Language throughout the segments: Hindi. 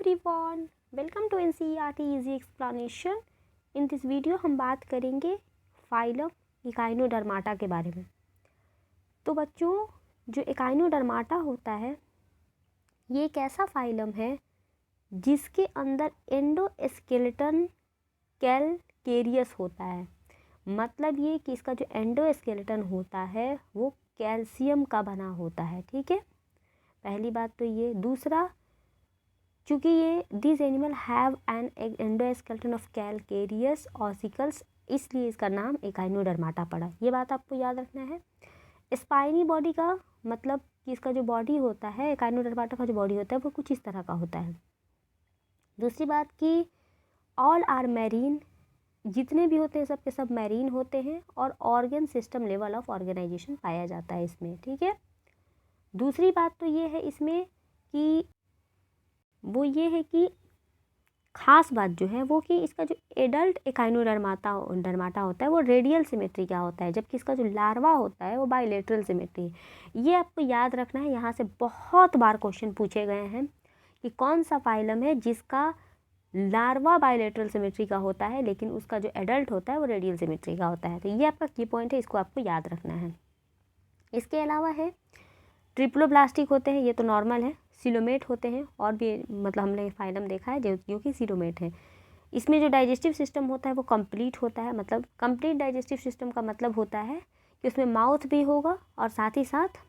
everyone, welcome to NCERT Easy Explanation। In this video हम बात करेंगे फाइलम इकाइनोडर्माटा के बारे में। तो बच्चों, जो इकाइनोडर्माटा होता है ये एक ऐसा फाइलम है जिसके अंदर एंडोस्केलेटन कैलकेरियस होता है। मतलब ये कि इसका जो एंडोस्केलेटन होता है वो कैल्शियम का बना होता है। ठीक है, पहली बात तो ये। दूसरा, चूँकि ये this animal have an endoskeleton of calcareous ossicles, इसलिए इसका नाम इकाइनोडर्माटा पड़ा। ये बात आपको याद रखना है। स्पाइनी बॉडी का मतलब कि इसका जो बॉडी होता है, इकाइनोडर्माटा का जो बॉडी होता है वो कुछ इस तरह का होता है। दूसरी बात कि ऑल आर मैरीन, जितने भी होते हैं सब के सब मैरीन होते हैं और organ system level of organisation पाया जाता है इसमें। ठीक है, दूसरी बात तो ये है इसमें कि वो ये है कि ख़ास बात जो है वो कि इसका जो एडल्ट इकाइनोडर्माटा होता है वो रेडियल सिमेट्री का होता है, जबकि इसका जो लार्वा होता है वो बाइलेटरल सिमेट्री है। ये आपको याद रखना है। यहाँ से बहुत बार क्वेश्चन पूछे गए हैं कि कौन सा फाइलम है जिसका लार्वा बाइलेटरल सिमेट्री का होता है लेकिन उसका जो एडल्ट होता है वो रेडियल सिमेट्री का होता है। तो ये आपका की पॉइंट है, इसको आपको याद रखना है। इसके अलावा है ट्रिप्लोब्लास्टिक होते हैं, ये तो नॉर्मल है। सिलोमेट होते हैं और भी, मतलब हमने फाइलम देखा है जो कि सिलोमेट है। इसमें जो डाइजेस्टिव सिस्टम होता है वो कंप्लीट होता है। मतलब कंप्लीट डाइजेस्टिव सिस्टम का मतलब होता है कि उसमें माउथ भी होगा और साथ ही साथ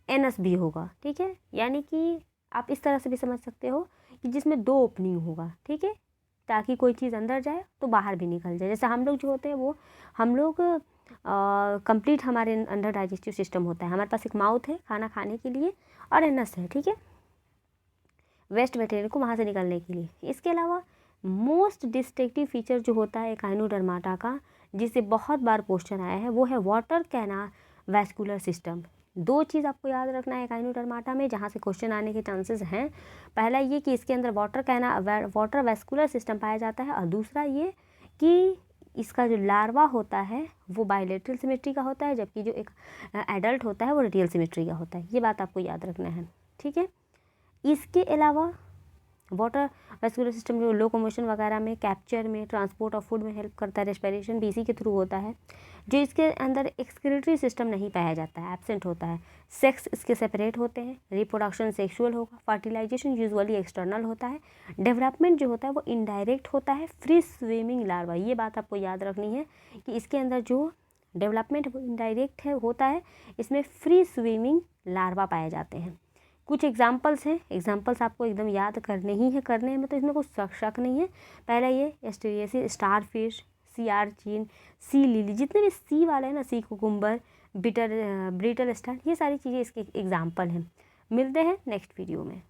एनस भी होगा। ठीक है, यानी कि आप इस तरह से भी समझ सकते हो कि जिसमें दो ओपनिंग होगा। ठीक है, ताकि कोई चीज़ अंदर जाए तो बाहर भी निकल जाए। जैसे हम लोग जो होते हैं वो हम लोग कंप्लीट हमारे अंडर डाइजेस्टिव सिस्टम होता है। हमारे पास एक माउथ है खाना खाने के लिए और एनस है, ठीक है, वेस्ट मटेरियल को वहाँ से निकलने के लिए। इसके अलावा मोस्ट डिस्टिंक्टिव फीचर जो होता है इकाइनोडर्माटा का, जिससे बहुत बार क्वेश्चन आया है, वो है वाटर कैनाल वैस्कुलर सिस्टम। दो चीज़ आपको याद रखना है इकाइनोडर्माटा में जहाँ से क्वेश्चन आने के चांसेस हैं। पहला ये कि इसके अंदर वाटर वैस्कुलर सिस्टम पाया जाता है, और दूसरा ये कि इसका जो लार्वा होता है वो बाइलेटरल सिमेट्री का होता है, जबकि जो एक एडल्ट होता है वो रेडियल सिमेट्री का होता है। ये बात आपको याद रखना है। ठीक है, इसके अलावा वाटर वैस्कुलर सिस्टम जो लोकोमोशन वगैरह में, कैप्चर में, ट्रांसपोर्ट ऑफ फूड में हेल्प करता है। रेस्पिरेशन भी इसी के थ्रू होता है। जो इसके अंदर एक्सक्रीटरी सिस्टम नहीं पाया जाता है, एब्सेंट होता है। सेक्स इसके सेपरेट होते हैं। रिप्रोडक्शन सेक्सुअल होगा। फर्टिलाइजेशन यूजुअली एक्सटर्नल होता है। डेवलपमेंट जो होता है वो इनडायरेक्ट होता है। फ्री स्विमिंग लार्वा, ये बात आपको याद रखनी है कि इसके अंदर जो डेवलपमेंट वो इनडायरेक्ट होता है। इसमें फ्री स्विमिंग लार्वा पाए जाते हैं। कुछ एग्जाम्पल्स हैं, एग्जाम्पल्स आपको एकदम याद करने ही है, करने में तो इसमें कुछ शक नहीं है। पहला ये एस्टेरियसिस, स्टार फिश, सी आर्चिन, सी लिली, जितने भी सी वाले हैं ना, सी कुकुम्बर, ब्रिटल स्टार, ये सारी चीज़ें इसके एग्जाम्पल हैं। मिलते हैं नेक्स्ट वीडियो में।